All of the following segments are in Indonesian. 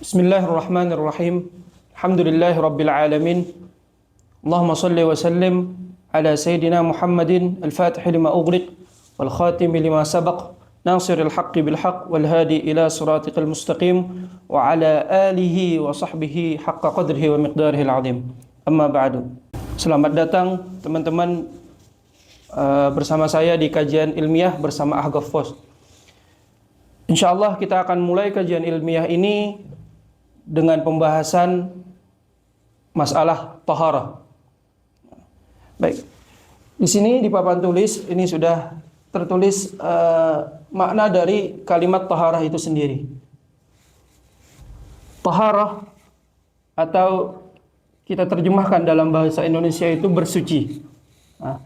Bismillahirrahmanirrahim. Alhamdulillahirabbil alamin. Allahumma shalli wa sallim ala sayyidina Muhammadin al-Fatih lima ughliq wal khatim lima sabaq nasiril haqqi bil haqq wal hadi ila siratikal mustaqim wa ala alihi wa sahbihi haqqa qadrihi wa miqdarihi al-azim. Amma ba'du. Selamat datang teman-teman bersama saya di kajian ilmiah bersama Ahgaf Fos. Insyaallah kita akan mulai kajian ilmiah ini dengan pembahasan masalah taharah. Baik. Di sini di papan tulis ini sudah tertulis makna dari kalimat taharah itu sendiri. Taharah atau kita terjemahkan dalam bahasa Indonesia itu bersuci. Nah,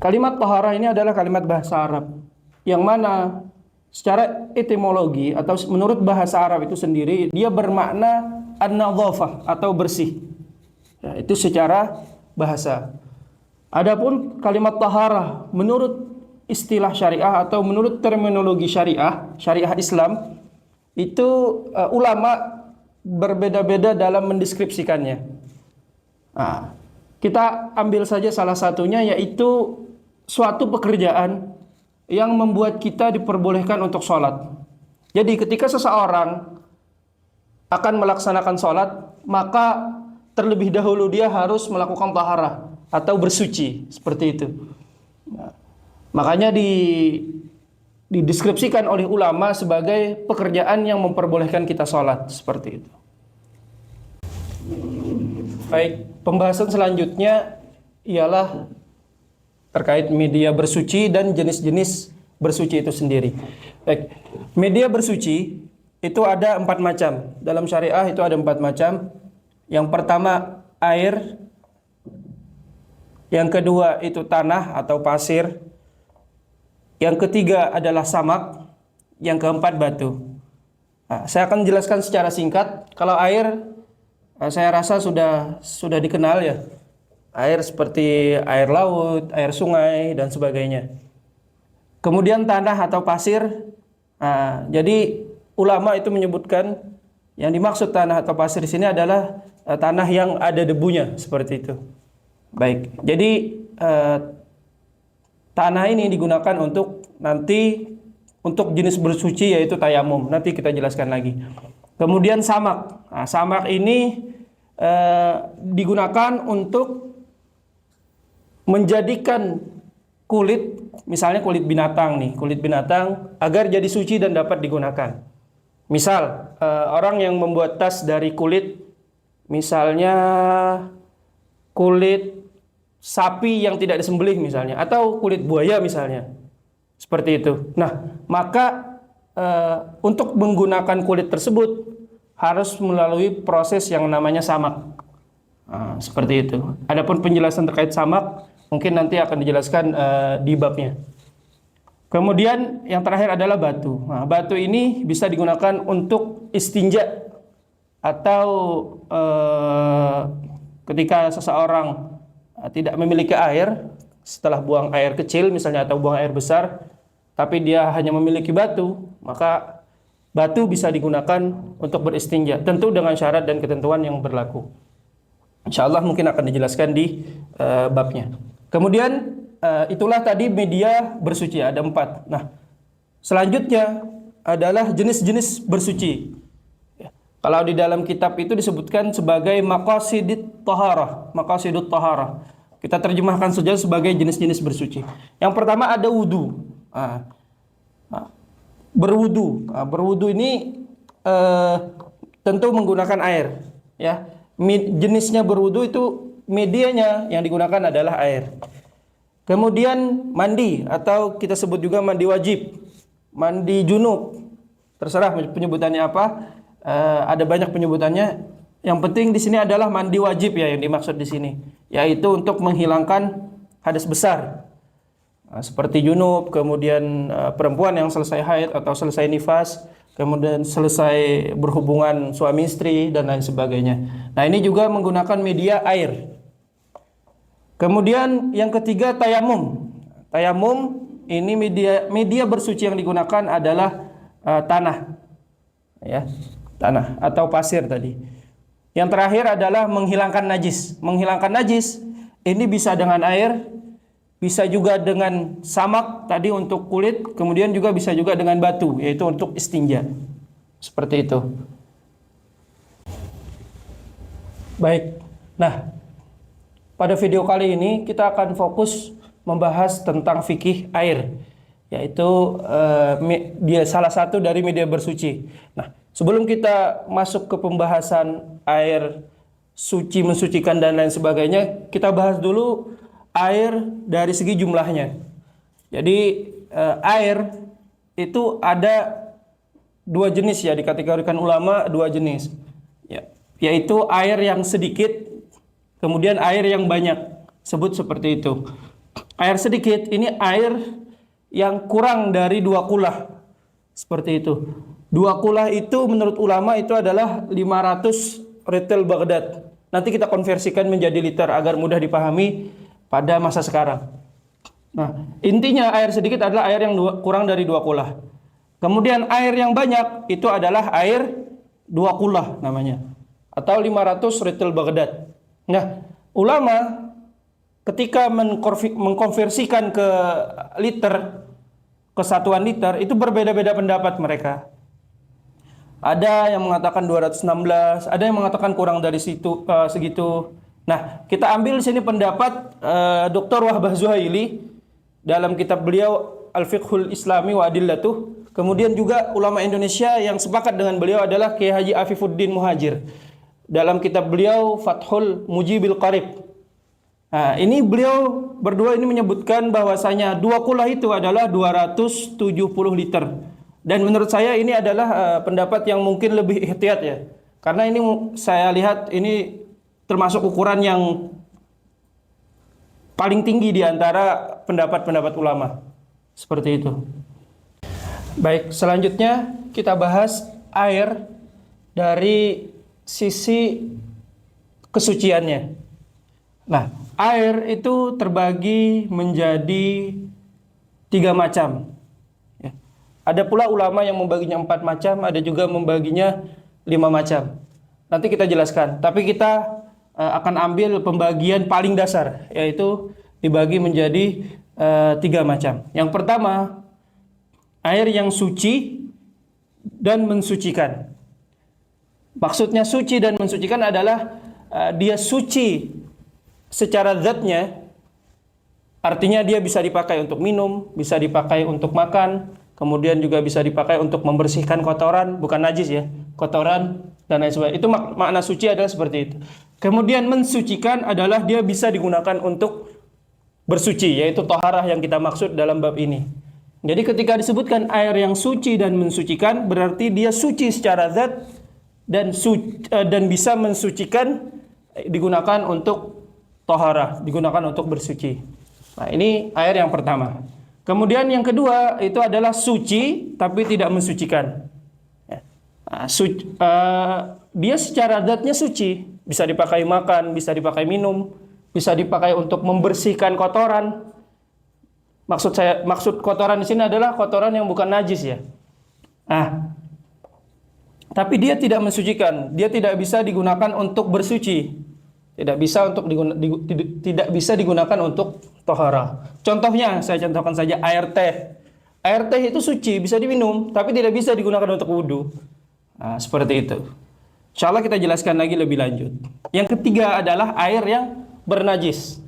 kalimat taharah ini adalah kalimat bahasa Arab yang mana secara etimologi atau menurut bahasa Arab itu sendiri dia bermakna an-nadhafah atau bersih. Ya, itu secara bahasa. Adapun kalimat taharah menurut istilah syariah atau menurut terminologi syariah Islam itu ulama berbeda-beda dalam mendeskripsikannya. Nah, kita ambil saja salah satunya yaitu suatu pekerjaan yang membuat kita diperbolehkan untuk sholat. Jadi ketika seseorang akan melaksanakan sholat, maka terlebih dahulu dia harus melakukan taharah atau bersuci, seperti itu. Nah, makanya dideskripsikan oleh ulama sebagai pekerjaan yang memperbolehkan kita sholat, seperti itu. Baik, pembahasan selanjutnya ialah terkait media bersuci dan jenis-jenis bersuci itu sendiri. Baik, media bersuci itu ada 4 macam. Dalam syariah itu ada 4 macam. Yang pertama air, yang kedua itu tanah atau pasir, yang ketiga adalah samak, yang keempat batu. Nah, saya akan jelaskan secara singkat. Kalau air, saya rasa sudah dikenal ya. Air seperti air laut, air sungai, dan sebagainya. Kemudian tanah atau pasir. Nah, jadi ulama itu menyebutkan yang dimaksud tanah atau pasir di sini adalah tanah yang ada debunya, seperti itu. Baik, jadi tanah ini digunakan untuk jenis bersuci yaitu tayamum. Nanti kita jelaskan lagi. Kemudian samak. Nah, samak ini digunakan untuk menjadikan kulit, misalnya kulit binatang agar jadi suci dan dapat digunakan. Misal orang yang membuat tas dari kulit, misalnya kulit sapi yang tidak disembelih misalnya, atau kulit buaya misalnya, seperti itu. Nah, maka untuk menggunakan kulit tersebut harus melalui proses yang namanya samak. Nah, seperti itu. Adapun penjelasan terkait samak mungkin nanti akan dijelaskan di babnya. Kemudian yang terakhir adalah batu. Nah, batu ini bisa digunakan untuk istinja atau ketika seseorang tidak memiliki air setelah buang air kecil misalnya atau buang air besar, tapi dia hanya memiliki batu, maka batu bisa digunakan untuk beristinja, tentu dengan syarat dan ketentuan yang berlaku. Insyaallah mungkin akan dijelaskan di babnya. Kemudian itulah tadi media bersuci, ada 4. Nah, selanjutnya adalah jenis-jenis bersuci. Kalau di dalam kitab itu disebutkan sebagai maqasidut taharah. Kita terjemahkan saja sebagai jenis-jenis bersuci. Yang pertama ada wudu. Berwudu. Berwudu ini tentu menggunakan air. Ya, jenisnya berwudu itu medianya yang digunakan adalah air. Kemudian mandi atau kita sebut juga mandi wajib, mandi junub. Terserah penyebutannya apa. Ada banyak penyebutannya. Yang penting di sini adalah mandi wajib ya yang dimaksud di sini, yaitu untuk menghilangkan hadas besar. Seperti junub, kemudian perempuan yang selesai haid atau selesai nifas, kemudian selesai berhubungan suami istri dan lain sebagainya. Nah, ini juga menggunakan media air. Kemudian yang ketiga tayamum. Tayamum ini media bersuci yang digunakan adalah tanah. ya, tanah atau pasir tadi. Yang terakhir adalah menghilangkan najis. Menghilangkan najis ini bisa dengan air, bisa juga dengan samak tadi untuk kulit, kemudian juga bisa juga dengan batu, yaitu untuk istinja. Seperti itu. Baik. Nah, pada video kali ini kita akan fokus membahas tentang fikih air, yaitu dia salah satu dari media bersuci. Nah, sebelum kita masuk ke pembahasan air suci, mensucikan dan lain sebagainya, kita bahas dulu air dari segi jumlahnya. Jadi air itu ada dua jenis ya, dikategorikan ulama dua jenis, ya, yaitu air yang sedikit, kemudian air yang banyak. Sebut seperti itu. Air sedikit ini air yang kurang dari 2 kulah. Seperti itu. 2 kulah itu menurut ulama itu adalah 500 retel Baghdad. Nanti kita konversikan menjadi liter agar mudah dipahami pada masa sekarang. Nah, intinya air sedikit adalah air yang kurang dari 2 kulah. Kemudian air yang banyak itu adalah air 2 kulah namanya, atau 500 retel Baghdad. Nah, ulama ketika mengkonversikan ke liter, ke satuan liter, itu berbeda-beda pendapat mereka. Ada yang mengatakan 216, ada yang mengatakan kurang dari segitu. Nah, kita ambil sini pendapat Dr. Wahbah Zuhaili dalam kitab beliau Al-Fiqhul Islami wa Adillatuh. Kemudian juga ulama Indonesia yang sepakat dengan beliau adalah Kiai Haji Afifuddin Muhajir dalam kitab beliau Fathul Mujibil Qarib. Nah, ini beliau berdua ini menyebutkan bahwasanya 2 kulah itu adalah 270 liter. Dan menurut saya ini adalah pendapat yang mungkin lebih ihtiyat ya. Karena ini saya lihat ini termasuk ukuran yang paling tinggi di antara pendapat-pendapat ulama. Seperti itu. Baik, selanjutnya kita bahas air dari sisi kesuciannya. Nah, air itu terbagi menjadi 3 macam. Ya. Ada pula ulama yang membaginya 4 macam, ada juga membaginya 5 macam. Nanti kita jelaskan. Tapi kita akan ambil pembagian paling dasar, yaitu dibagi menjadi 3 macam. Yang pertama, air yang suci dan mensucikan. Maksudnya suci dan mensucikan adalah dia suci secara zatnya, artinya dia bisa dipakai untuk minum, bisa dipakai untuk makan, kemudian juga bisa dipakai untuk membersihkan kotoran, bukan najis ya, kotoran dan lain sebagainya. Itu makna suci adalah seperti itu. Kemudian mensucikan adalah dia bisa digunakan untuk bersuci, yaitu toharah yang kita maksud dalam bab ini. Jadi ketika disebutkan air yang suci dan mensucikan, berarti dia suci secara zat dan bisa mensucikan, digunakan untuk toharah, digunakan untuk bersuci. Nah, ini air yang pertama. Kemudian yang kedua itu adalah suci tapi tidak mensucikan. Nah, dia secara zatnya suci, bisa dipakai makan, bisa dipakai minum, bisa dipakai untuk membersihkan kotoran. Maksud kotoran di sini adalah kotoran yang bukan najis ya. Nah, tapi dia tidak mensucikan, dia tidak bisa digunakan untuk bersuci. Tidak bisa digunakan untuk tohara. Contohnya, saya contohkan saja air teh. Air teh itu suci, bisa diminum, tapi tidak bisa digunakan untuk wudhu. Nah, seperti itu. Insya Allah kita jelaskan lagi lebih lanjut. Yang ketiga adalah air yang bernajis.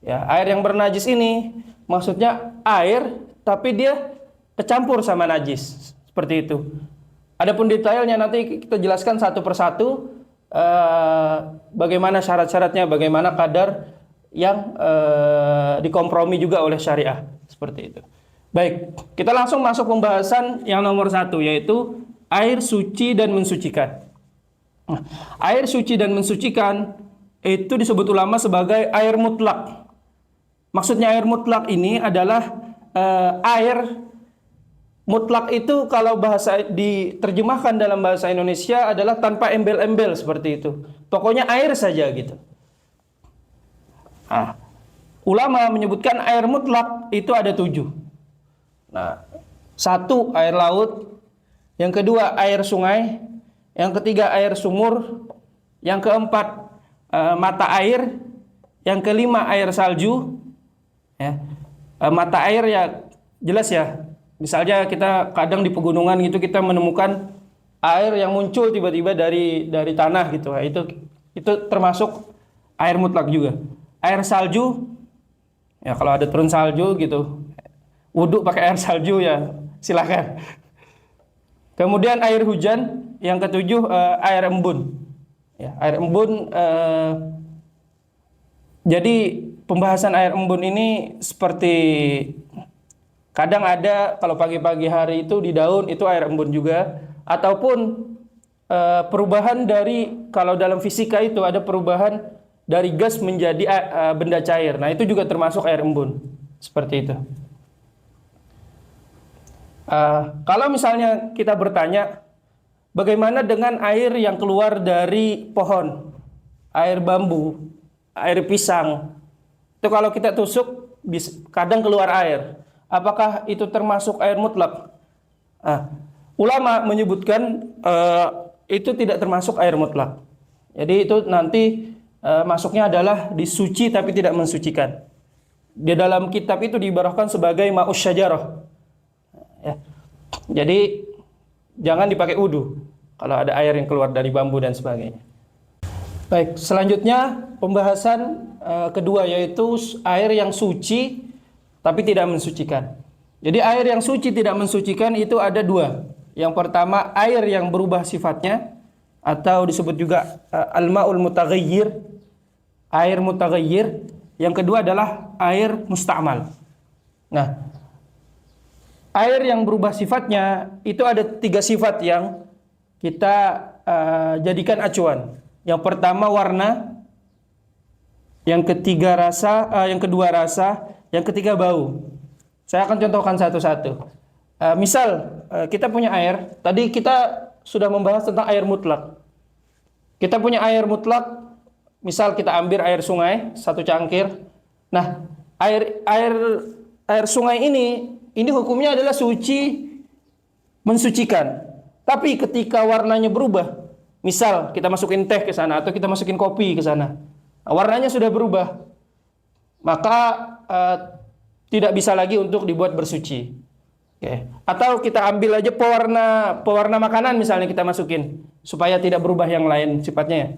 Ya, air yang bernajis ini maksudnya air, tapi dia kecampur sama najis. Seperti itu. Adapun detailnya nanti kita jelaskan satu persatu. Bagaimana syarat-syaratnya, bagaimana kadar yang dikompromi juga oleh syariah, seperti itu. Baik, kita langsung masuk pembahasan yang nomor 1, yaitu air suci dan mensucikan. Nah, air suci dan mensucikan itu disebut ulama sebagai air mutlak. Maksudnya air mutlak ini adalah air mutlak itu kalau bahasa diterjemahkan dalam bahasa Indonesia adalah tanpa embel-embel, seperti itu. Pokoknya air saja gitu. Nah, ulama menyebutkan air mutlak itu ada 7. Nah, 1 air laut, yang kedua air sungai, yang ketiga air sumur, yang keempat mata air, yang kelima air salju. Ya. Mata air ya jelas ya. Misalnya kita kadang di pegunungan gitu kita menemukan air yang muncul tiba-tiba dari tanah gitu. Nah, itu termasuk air mutlak juga. Air salju ya kalau ada turun salju gitu. Wudhu pakai air salju ya silakan. Kemudian air hujan, yang ketujuh air embun. Ya, air embun jadi pembahasan air embun ini seperti kadang ada kalau pagi-pagi hari itu di daun itu air embun juga, ataupun perubahan dari kalau dalam fisika itu ada perubahan dari gas menjadi benda cair. Nah, itu juga termasuk air embun. Seperti itu. Kalau misalnya kita bertanya bagaimana dengan air yang keluar dari pohon, air bambu, air pisang, itu kalau kita tusuk kadang keluar air. Apakah itu termasuk air mutlak? Ulama menyebutkan itu tidak termasuk air mutlak. Jadi itu nanti masuknya adalah disuci tapi tidak mensucikan. Di dalam kitab itu diibaratkan sebagai ma'us syajarah. Ya. Jadi jangan dipakai wudu kalau ada air yang keluar dari bambu dan sebagainya. Baik, selanjutnya pembahasan kedua yaitu air yang suci tapi tidak mensucikan. Jadi air yang suci tidak mensucikan itu ada dua. Yang pertama air yang berubah sifatnya atau disebut juga al-ma'ul mutaghayyir, air mutaghayyir. Yang kedua adalah air musta'mal. Nah, air yang berubah sifatnya itu ada tiga sifat yang kita jadikan acuan. Yang pertama warna, yang ketiga rasa, yang kedua rasa, yang ketiga bau. Saya akan contohkan satu-satu. Misal kita punya air, tadi kita sudah membahas tentang air mutlak. Kita punya air mutlak, misal kita ambil air sungai satu cangkir. Nah, air sungai ini hukumnya adalah suci, mensucikan. Tapi ketika warnanya berubah, misal kita masukin teh ke sana atau kita masukin kopi ke sana, warnanya sudah berubah, maka tidak bisa lagi untuk dibuat bersuci. Oke. Atau kita ambil aja pewarna makanan misalnya kita masukin supaya tidak berubah yang lain sifatnya.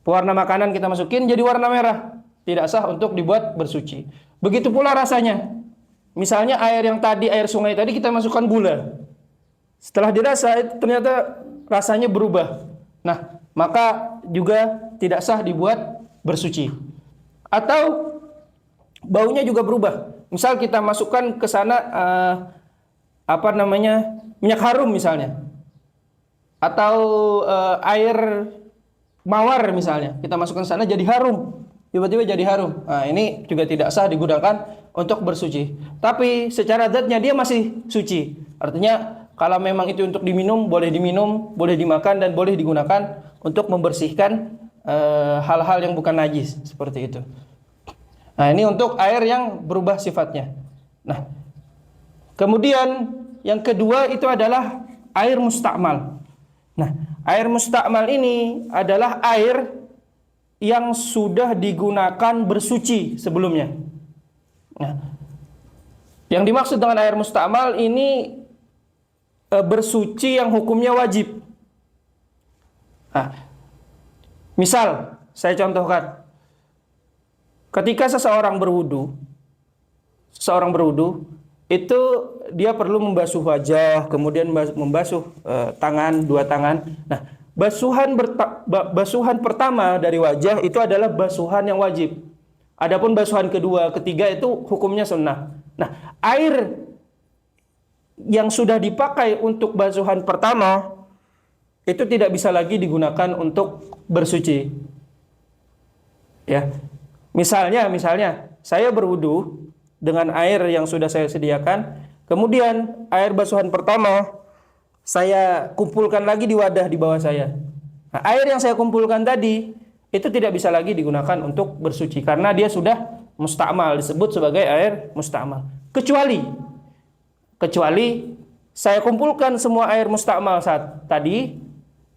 Pewarna makanan kita masukin jadi warna merah, tidak sah untuk dibuat bersuci. Begitu pula rasanya. Misalnya air yang tadi, air sungai tadi kita masukkan gula. Setelah dirasa ternyata rasanya berubah. Nah, maka juga tidak sah dibuat bersuci. Atau baunya juga berubah. Misal kita masukkan ke sana minyak harum misalnya. Atau air mawar misalnya. Kita masukkan ke sana jadi harum. Tiba-tiba jadi harum. Nah, ini juga tidak sah digunakan untuk bersuci. Tapi secara zatnya dia masih suci. Artinya kalau memang itu untuk diminum, boleh dimakan dan boleh digunakan untuk membersihkan hal-hal yang bukan najis seperti itu. Nah, ini untuk air yang berubah sifatnya. Nah, kemudian yang kedua itu adalah air musta'mal. Nah, air musta'mal ini adalah air yang sudah digunakan bersuci sebelumnya. Nah, yang dimaksud dengan air musta'mal ini bersuci yang hukumnya wajib. Nah, misal saya contohkan, ketika seseorang berwudu itu dia perlu membasuh wajah, kemudian membasuh tangan, dua tangan. Nah, basuhan pertama dari wajah itu adalah basuhan yang wajib. Adapun basuhan kedua, ketiga itu hukumnya sunnah. Nah, air yang sudah dipakai untuk basuhan pertama itu tidak bisa lagi digunakan untuk bersuci. Ya. Misalnya saya berwudu dengan air yang sudah saya sediakan, kemudian air basuhan pertama saya kumpulkan lagi di wadah di bawah saya. Nah, air yang saya kumpulkan tadi itu tidak bisa lagi digunakan untuk bersuci karena dia sudah musta'mal, disebut sebagai air musta'mal. Kecuali saya kumpulkan semua air mustakmal saat tadi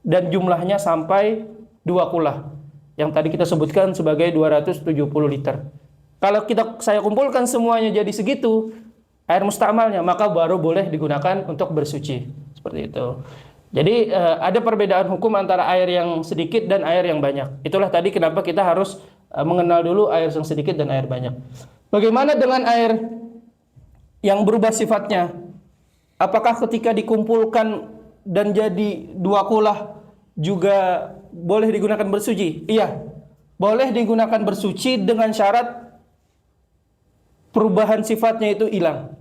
dan jumlahnya sampai 2 kulah yang tadi kita sebutkan sebagai 270 liter. Kalau saya kumpulkan semuanya jadi segitu air mustakmalnya, maka baru boleh digunakan untuk bersuci. Seperti itu. Jadi ada perbedaan hukum antara air yang sedikit dan air yang banyak. Itulah tadi kenapa kita harus mengenal dulu air yang sedikit dan air banyak. Bagaimana dengan air yang berubah sifatnya? Apakah ketika dikumpulkan dan jadi 2 kulah juga boleh digunakan bersuci? Iya, boleh digunakan bersuci dengan syarat perubahan sifatnya itu hilang.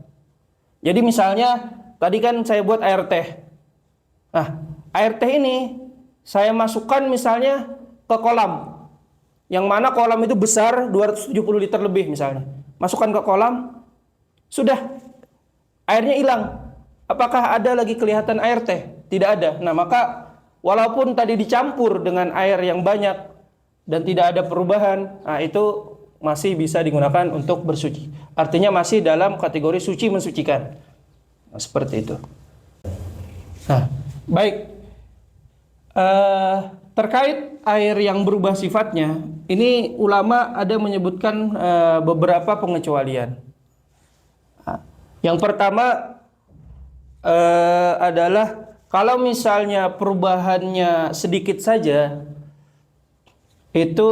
Jadi misalnya tadi kan saya buat air teh. Nah, air teh ini saya masukkan misalnya ke kolam. Yang mana kolam itu besar 270 liter lebih misalnya. Masukkan ke kolam, sudah airnya hilang. Apakah ada lagi kelihatan air teh? Tidak ada. Nah, maka walaupun tadi dicampur dengan air yang banyak dan tidak ada perubahan, nah itu masih bisa digunakan untuk bersuci. Artinya masih dalam kategori suci mensucikan. Nah, seperti itu. Nah, baik. Terkait air yang berubah sifatnya, ini ulama ada menyebutkan beberapa pengecualian. Yang pertama adalah kalau misalnya perubahannya sedikit saja, itu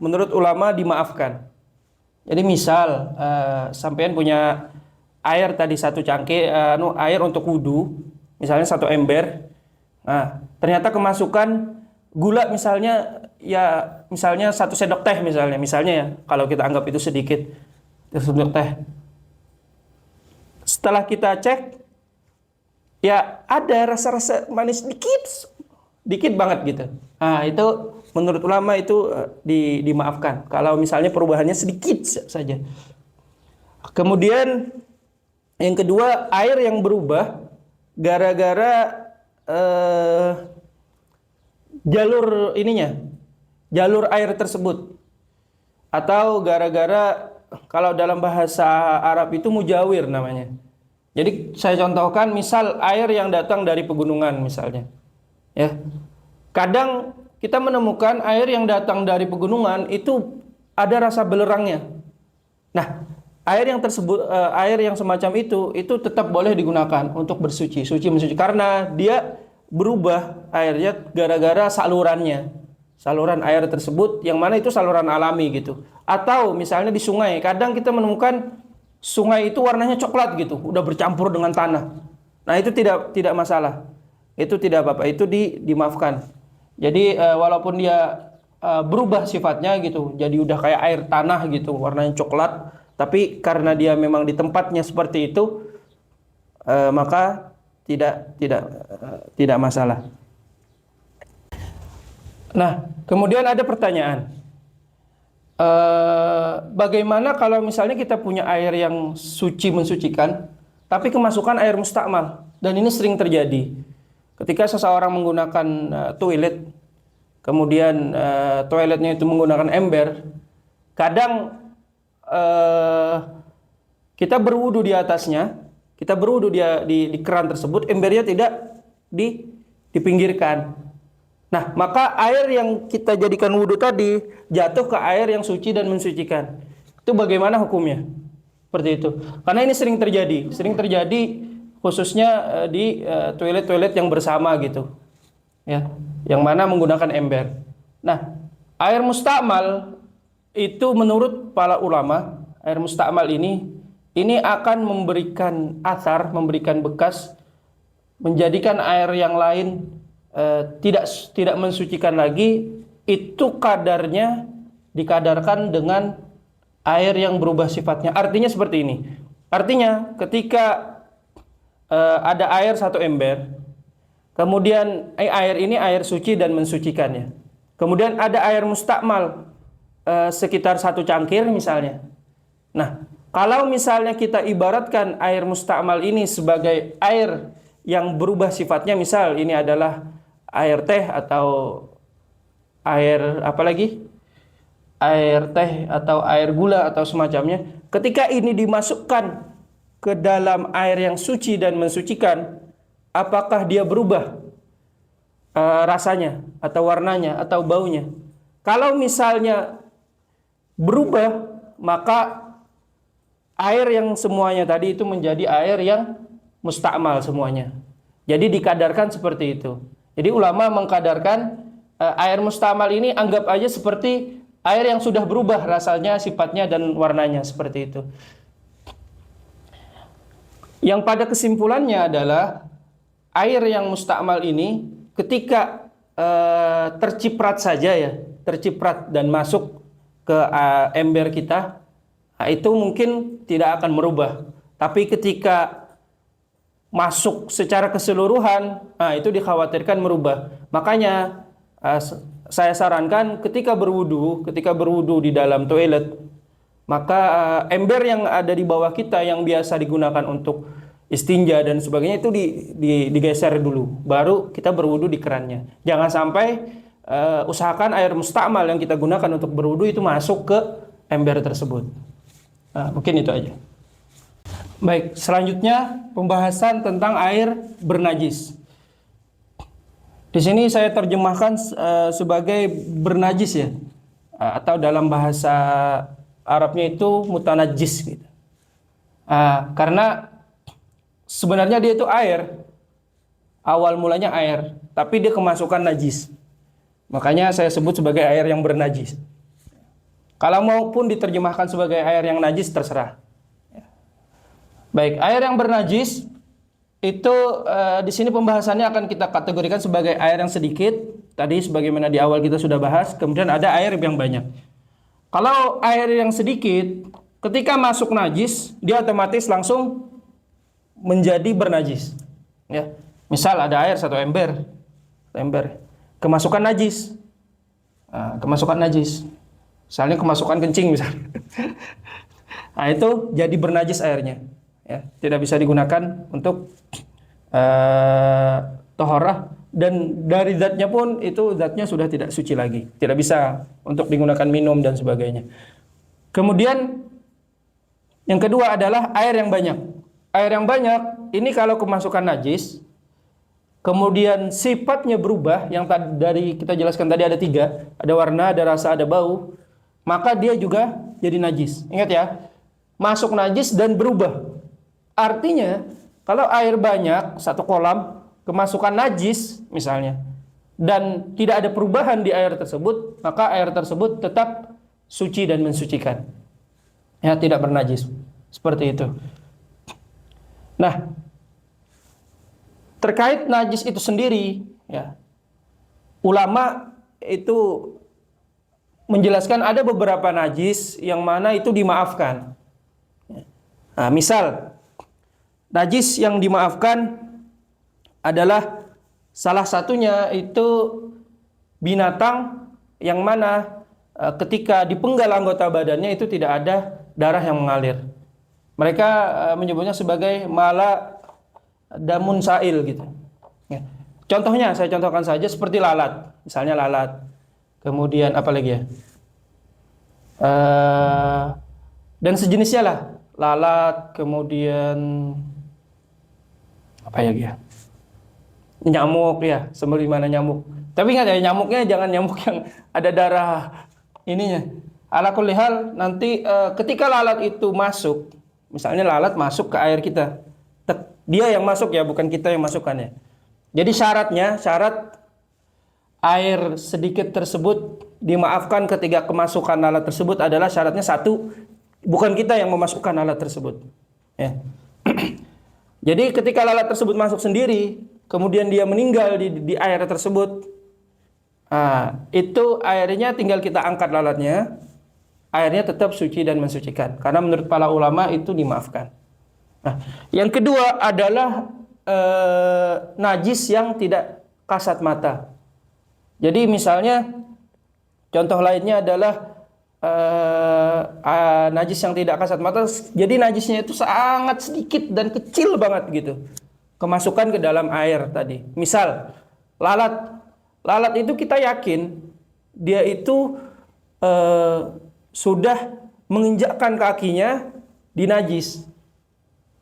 menurut ulama dimaafkan. Jadi misal sampean punya air tadi 1 cangkir, air untuk wudhu, misalnya 1 ember. Nah, ternyata kemasukan gula misalnya, ya misalnya 1 sendok teh misalnya ya, kalau kita anggap itu sedikit, 1 sendok teh. Setelah kita cek, ya ada rasa-rasa manis dikit banget gitu. Nah, itu menurut ulama itu dimaafkan kalau misalnya perubahannya sedikit saja. Kemudian yang kedua, air yang berubah gara-gara jalur air tersebut, atau gara-gara, kalau dalam bahasa Arab itu mujawir namanya. Jadi saya contohkan, misal air yang datang dari pegunungan misalnya, ya. Kadang kita menemukan air yang datang dari pegunungan itu ada rasa belerangnya. Nah, air yang semacam itu tetap boleh digunakan untuk bersuci, suci mensuci, karena dia berubah airnya gara-gara saluran air tersebut, yang mana itu saluran alami gitu. Atau misalnya di sungai, kadang kita menemukan sungai itu warnanya coklat gitu, udah bercampur dengan tanah. Nah, itu tidak masalah. Itu tidak apa-apa, itu dimaafkan. Jadi walaupun dia berubah sifatnya gitu, jadi udah kayak air tanah gitu, warnanya coklat, tapi karena dia memang di tempatnya seperti itu, maka tidak masalah. Nah, kemudian ada pertanyaan, bagaimana kalau misalnya kita punya air yang suci mensucikan, tapi kemasukan air mustakmal? Dan ini sering terjadi ketika seseorang menggunakan toilet, kemudian toiletnya itu menggunakan ember. Kadang kita berwudu di atasnya, kita berwudu di keran tersebut, embernya tidak dipinggirkan. Nah, maka air yang kita jadikan wudu tadi jatuh ke air yang suci dan mensucikan. Itu bagaimana hukumnya? Seperti itu. Karena ini sering terjadi khususnya di toilet-toilet yang bersama gitu. Ya, yang mana menggunakan ember. Nah, air mustakmal itu menurut para ulama, air mustakmal ini akan memberikan athar, memberikan bekas, menjadikan air yang lain tidak mensucikan lagi. Itu kadarnya dikadarkan dengan air yang berubah sifatnya. Artinya seperti ini. Artinya ketika ada air 1 ember, kemudian air ini air suci dan mensucikannya. Kemudian ada air mustakmal sekitar 1 cangkir misalnya. Nah, kalau misalnya kita ibaratkan air mustakmal ini sebagai air yang berubah sifatnya, misal ini adalah air teh atau air apa lagi? Air teh atau air gula atau semacamnya. Ketika ini dimasukkan ke dalam air yang suci dan mensucikan, apakah dia berubah rasanya atau warnanya atau baunya? Kalau misalnya berubah, maka air yang semuanya tadi itu menjadi air yang mustakmal semuanya. Jadi dikadarkan seperti itu. Jadi ulama mengkadarkan air mustakmal ini anggap aja seperti air yang sudah berubah rasanya, sifatnya dan warnanya seperti itu. Yang pada kesimpulannya adalah air yang mustakmal ini ketika terciprat saja ya, terciprat dan masuk ke ember kita, itu mungkin tidak akan merubah. Tapi ketika masuk secara keseluruhan, itu dikhawatirkan merubah. Makanya saya sarankan ketika berwudu di dalam toilet, maka ember yang ada di bawah kita yang biasa digunakan untuk istinja dan sebagainya itu digeser dulu, baru kita berwudu di kerannya. Jangan sampai usahakan air mustakmal yang kita gunakan untuk berwudu itu masuk ke ember tersebut. Mungkin itu aja. Baik, selanjutnya pembahasan tentang air bernajis. Di sini saya terjemahkan sebagai bernajis ya, atau dalam bahasa Arabnya itu mutanajis gitu. Karena sebenarnya dia itu air, awal mulanya air, tapi dia kemasukan najis. Makanya saya sebut sebagai air yang bernajis. Kalau maupun diterjemahkan sebagai air yang najis terserah. Baik, air yang bernajis itu di sini pembahasannya akan kita kategorikan sebagai air yang sedikit. Tadi sebagaimana di awal kita sudah bahas, kemudian ada air yang banyak. Kalau air yang sedikit, ketika masuk najis, dia otomatis langsung menjadi bernajis. Ya, misal ada air satu ember, kemasukan najis, misalnya kemasukan kencing misalnya, nah itu jadi bernajis airnya. Ya, tidak bisa digunakan untuk tohorah, dan dari zatnya pun itu zatnya sudah tidak suci lagi, tidak bisa untuk digunakan minum dan sebagainya. Kemudian yang kedua adalah air yang banyak. Air yang banyak ini kalau kemasukan najis, kemudian sifatnya berubah, yang dari kita jelaskan tadi ada 3, ada warna, ada rasa, ada bau, maka dia juga jadi najis. Ingat ya, masuk najis dan berubah. Artinya kalau air banyak satu kolam kemasukan najis misalnya, dan tidak ada perubahan di air tersebut, maka air tersebut tetap suci dan mensucikan. Ya, tidak bernajis. Seperti itu. Nah, terkait najis itu sendiri, ya, ulama itu menjelaskan ada beberapa najis yang mana itu dimaafkan. Nah, misal najis yang dimaafkan adalah salah satunya itu binatang yang mana ketika dipenggal anggota badannya itu tidak ada darah yang mengalir. Mereka menyebutnya sebagai mala damun sail gitu. Ya. Contohnya saya contohkan saja seperti lalat, misalnya lalat. Kemudian apa lagi ya? Dan sejenisnya lah, lalat, kemudian apa ya dia? Nyamuk ya, sebagaimana nyamuk. Tapi ingat ya, nyamuknya jangan nyamuk yang ada darah ininya. Ala kulli hal, nanti ketika lalat itu masuk, misalnya lalat masuk ke air kita, dia yang masuk ya, bukan kita yang masukkannya. Jadi syarat air sedikit tersebut dimaafkan ketika kemasukan lalat tersebut adalah syaratnya satu, bukan kita yang memasukkan lalat tersebut. Ya. Jadi ketika lalat tersebut masuk sendiri, kemudian dia meninggal di air tersebut, itu airnya tinggal kita angkat lalatnya, airnya tetap suci dan mensucikan. Karena menurut para ulama itu dimaafkan. Nah, yang kedua adalah najis yang tidak kasat mata. Jadi misalnya contoh lainnya adalah najis yang tidak kasat mata. Jadi najisnya itu sangat sedikit dan kecil banget gitu, kemasukan ke dalam air tadi. Misal lalat itu kita yakin dia itu sudah menginjakkan kakinya di najis.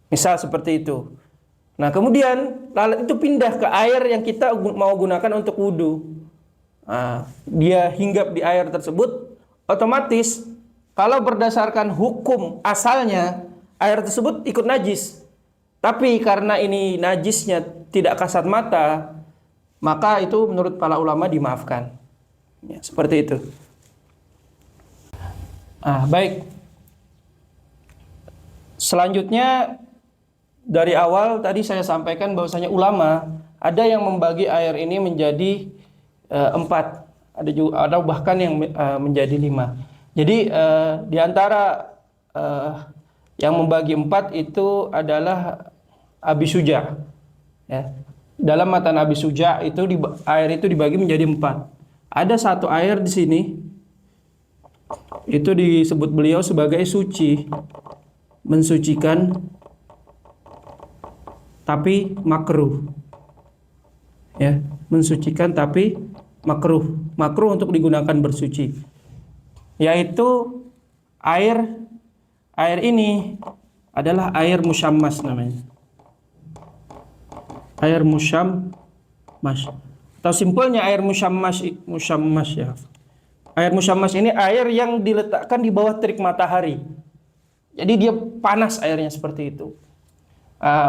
Misal seperti itu. Nah, kemudian lalat itu pindah ke air yang kita mau gunakan untuk wudhu. Nah, dia hinggap di air tersebut, otomatis kalau berdasarkan hukum asalnya air tersebut ikut najis. Tapi karena ini najisnya tidak kasat mata, maka itu menurut para ulama dimaafkan. Ya, seperti itu. Baik. Selanjutnya dari awal tadi saya sampaikan bahwasanya ulama ada yang membagi air ini menjadi 4, ada bahkan yang menjadi 5. Jadi di antara yang membagi 4 itu adalah Abi Suja. Ya. Dalam matan Abi Suja itu air itu dibagi menjadi 4. Ada satu air di sini itu disebut beliau sebagai suci, mensucikan, tapi makruh. Ya, mensucikan tapi makruh. Makruh untuk digunakan bersuci. Yaitu air ini adalah air musyammas namanya. Air musyammas. Atau simpelnya air musyammas ya. Air musyammas ini air yang diletakkan di bawah terik matahari. Jadi dia panas airnya seperti itu.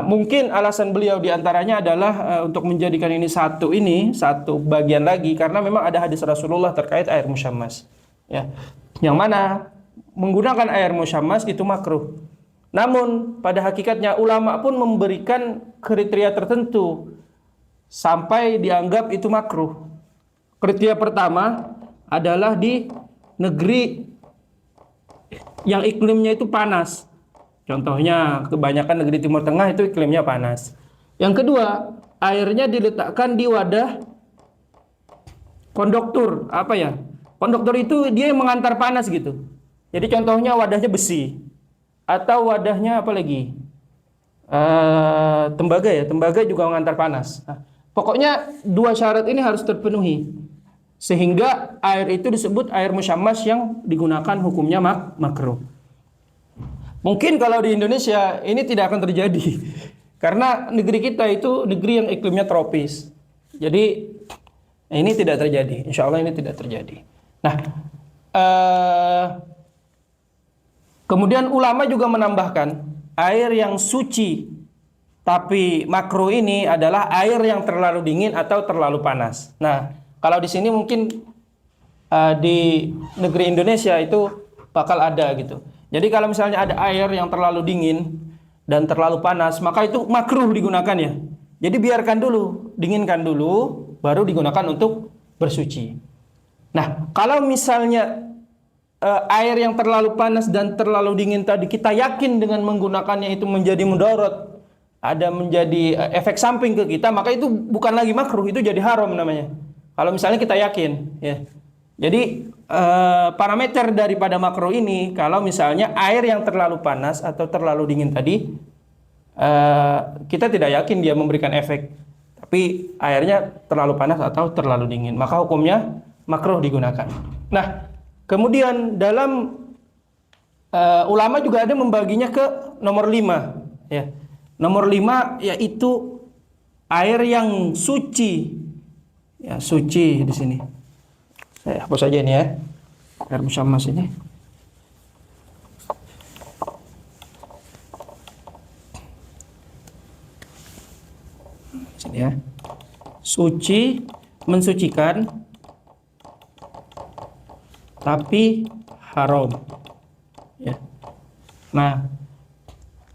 Mungkin alasan beliau diantaranya adalah untuk menjadikan ini satu bagian lagi karena memang ada hadis Rasulullah terkait air musyammas. Ya, yang mana menggunakan air musyammas itu makruh. Namun pada hakikatnya ulama pun memberikan kriteria tertentu sampai dianggap itu makruh. Kriteria pertama adalah di negeri yang iklimnya itu panas. Contohnya kebanyakan negeri Timur Tengah itu iklimnya panas. Yang kedua, airnya diletakkan di wadah konduktor. Apa ya? Konduktor itu dia yang mengantar panas gitu. Jadi contohnya wadahnya besi. Atau wadahnya apa lagi? Tembaga ya. Tembaga juga mengantar panas. Pokoknya 2 syarat ini harus terpenuhi. Sehingga air itu disebut air musyammas yang digunakan hukumnya makruh. Mungkin kalau di Indonesia ini tidak akan terjadi. Karena negeri kita itu negeri yang iklimnya tropis. Jadi ini tidak terjadi. Insya Allah ini tidak terjadi. Nah, kemudian ulama juga menambahkan air yang suci tapi makruh ini adalah air yang terlalu dingin atau terlalu panas. Nah, kalau di sini mungkin di negeri Indonesia itu bakal ada gitu. Jadi kalau misalnya ada air yang terlalu dingin dan terlalu panas, maka itu makruh digunakan ya. Jadi biarkan dulu, dinginkan dulu, baru digunakan untuk bersuci. Nah, kalau misalnya air yang terlalu panas dan terlalu dingin tadi kita yakin dengan menggunakannya itu menjadi mudarat, ada menjadi efek samping ke kita, maka itu bukan lagi makruh, itu jadi haram namanya. Kalau misalnya kita yakin, ya. Jadi parameter daripada makruh ini, kalau misalnya air yang terlalu panas atau terlalu dingin tadi, kita tidak yakin dia memberikan efek, tapi airnya terlalu panas atau terlalu dingin, maka hukumnya makruh digunakan. Nah, kemudian dalam ulama juga ada membaginya ke nomor 5, ya. Nomor 5 yaitu air yang suci. Ya, suci di sini. Saya hapus saja ini ya. Air musyammas ini. Sini ya. Suci, mensucikan, tapi haram. Ya. Nah,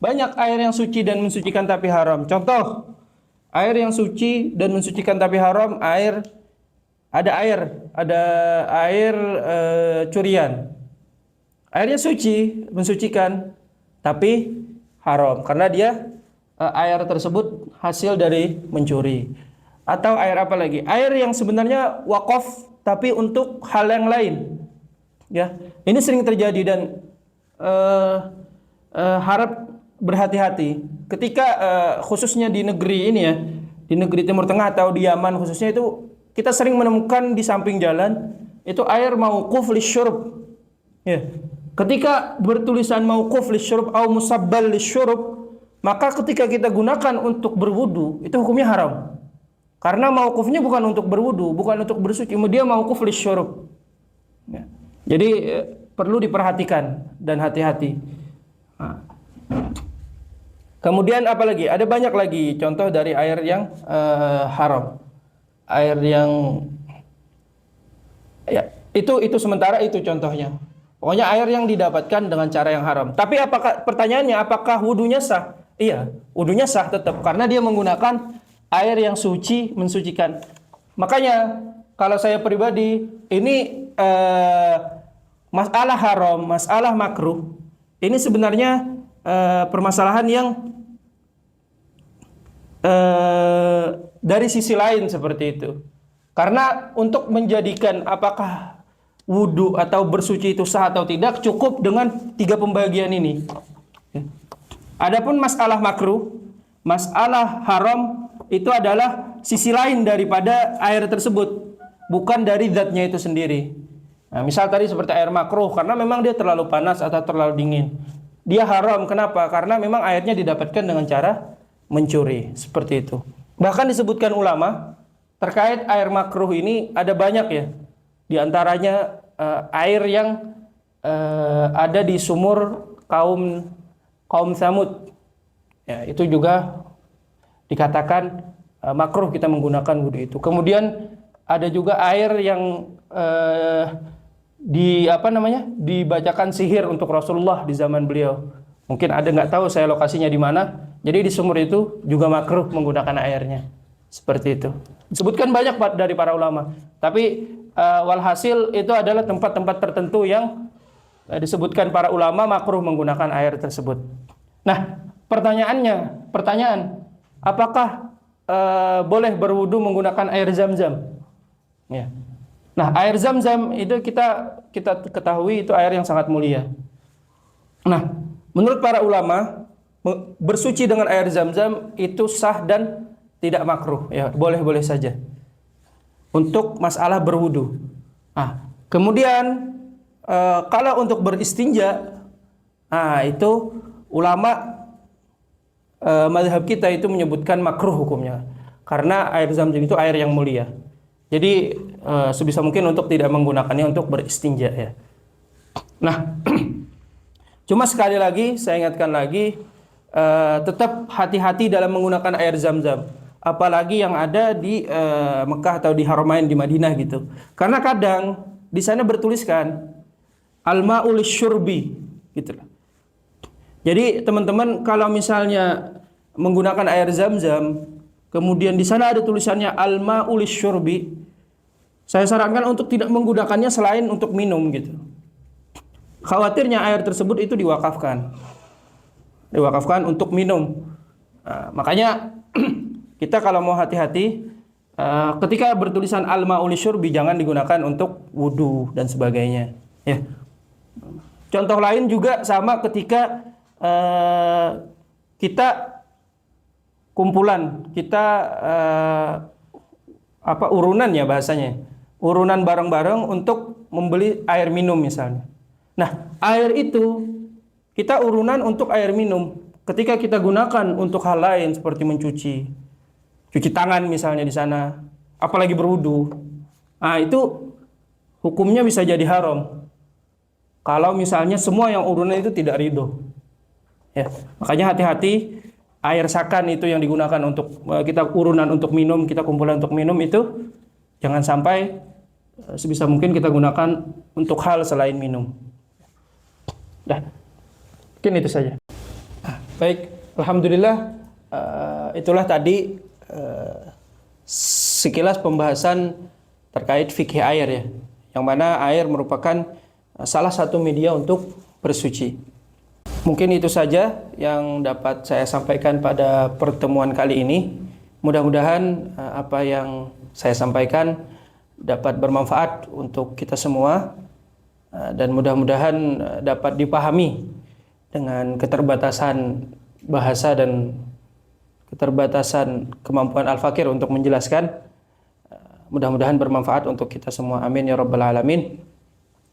banyak air yang suci dan mensucikan tapi haram. Contoh, air yang suci dan mensucikan tapi haram, ada air curian. Airnya suci, mensucikan, tapi haram karena dia air tersebut hasil dari mencuri. Atau air apa lagi? Air yang sebenarnya wakaf tapi untuk hal yang lain. Ya, ini sering terjadi dan harap berhati-hati ketika khususnya di negeri ini ya, di negeri Timur Tengah atau di Yaman khususnya itu kita sering menemukan di samping jalan itu air mauquf lisyurb. Ya. Ketika bertulisan mauquf lisyurb atau musabbal lisyurb, maka ketika kita gunakan untuk berwudu itu hukumnya haram. Karena mauqufnya bukan untuk berwudu, bukan untuk bersuci, dia mauquf lisyurub. Ya. Jadi perlu diperhatikan dan hati-hati. Nah. Kemudian apa lagi? Ada banyak lagi contoh dari air yang haram. Air yang ya, itu sementara itu contohnya. Pokoknya air yang didapatkan dengan cara yang haram. Tapi pertanyaannya apakah wudunya sah? Iya, wudunya sah tetap karena dia menggunakan air yang suci, mensucikan. Makanya kalau saya pribadi ini masalah haram, masalah makruh, ini sebenarnya permasalahan yang dari sisi lain seperti itu. Karena untuk menjadikan apakah wudu atau bersuci itu sah atau tidak cukup dengan 3 pembagian ini. Adapun masalah makruh, masalah haram itu adalah sisi lain daripada air tersebut, bukan dari zatnya itu sendiri. Nah, misal tadi seperti air makruh karena memang dia terlalu panas atau terlalu dingin. Dia haram, kenapa? Karena memang airnya didapatkan dengan cara mencuri, seperti itu. Bahkan disebutkan ulama terkait air makruh ini ada banyak ya. Di antaranya air yang ada di sumur kaum Tsamud. Ya, itu juga dikatakan makruh kita menggunakan wudu itu. Kemudian ada juga air yang dibacakan sihir untuk Rasulullah di zaman beliau. Mungkin ada nggak tahu saya lokasinya di mana. Jadi di sumur itu juga makruh menggunakan airnya. Seperti itu. Disebutkan banyak dari para ulama. Tapi walhasil itu adalah tempat-tempat tertentu yang disebutkan para ulama makruh menggunakan air tersebut. Nah, pertanyaan, apakah boleh berwudu menggunakan air Zam-Zam? Ya. Nah, air Zam-Zam itu kita ketahui itu air yang sangat mulia. Nah, menurut para ulama bersuci dengan air Zam-Zam itu sah dan tidak makruh, ya boleh-boleh saja. Untuk masalah berwudu. Nah, kemudian kalau untuk beristinja, itu ulama mazhab kita itu menyebutkan makruh hukumnya. Karena air Zam-Zam itu air yang mulia. Jadi sebisa mungkin untuk tidak menggunakannya untuk beristinja ya. Nah, cuma sekali lagi saya ingatkan lagi tetap hati-hati dalam menggunakan air Zam-Zam. Apalagi yang ada di Mekah atau di Haramain di Madinah gitu. Karena kadang di sana bertuliskan al-ma'u lisyurbi gitu. Jadi teman-teman kalau misalnya menggunakan air Zam-Zam kemudian di sana ada tulisannya al-ma'u lisyurbi, saya sarankan untuk tidak menggunakannya selain untuk minum gitu. Khawatirnya air tersebut itu diwakafkan untuk minum. Makanya kita kalau mau hati-hati ketika bertulisan al-ma'u lisyurbi jangan digunakan untuk wudu dan sebagainya ya. Contoh lain juga sama ketika kita kumpulan, urunan ya bahasanya, urunan bareng-bareng untuk membeli air minum misalnya. Nah, air itu kita urunan untuk air minum. Ketika kita gunakan untuk hal lain seperti cuci tangan misalnya di sana, apalagi berwudu, itu hukumnya bisa jadi haram. Kalau misalnya semua yang urunan itu tidak ridho. Ya, makanya hati-hati air sakan itu yang digunakan untuk kita urunan untuk minum, kita kumpulan untuk minum itu jangan sampai sebisa mungkin kita gunakan untuk hal selain minum. Dah, mungkin itu saja. Baik, alhamdulillah itulah tadi sekilas pembahasan terkait fikih air ya, yang mana air merupakan salah satu media untuk bersuci. Mungkin itu saja yang dapat saya sampaikan pada pertemuan kali ini. Mudah-mudahan apa yang saya sampaikan dapat bermanfaat untuk kita semua dan mudah-mudahan dapat dipahami dengan keterbatasan bahasa dan keterbatasan kemampuan Al-Fakir untuk menjelaskan. Mudah-mudahan bermanfaat untuk kita semua. Amin ya rabbal alamin.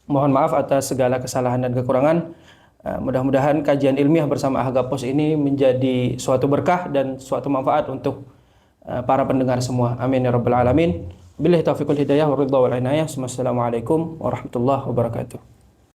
Mohon maaf atas segala kesalahan dan kekurangan. Mudah-mudahan kajian ilmiah bersama Ahgapos ini menjadi suatu berkah dan suatu manfaat untuk para pendengar semua. Amin ya rabbal alamin. Billahi taufiq wal hidayah wa ridha wal inayah. Wassalamualaikum warahmatullahi wabarakatuh.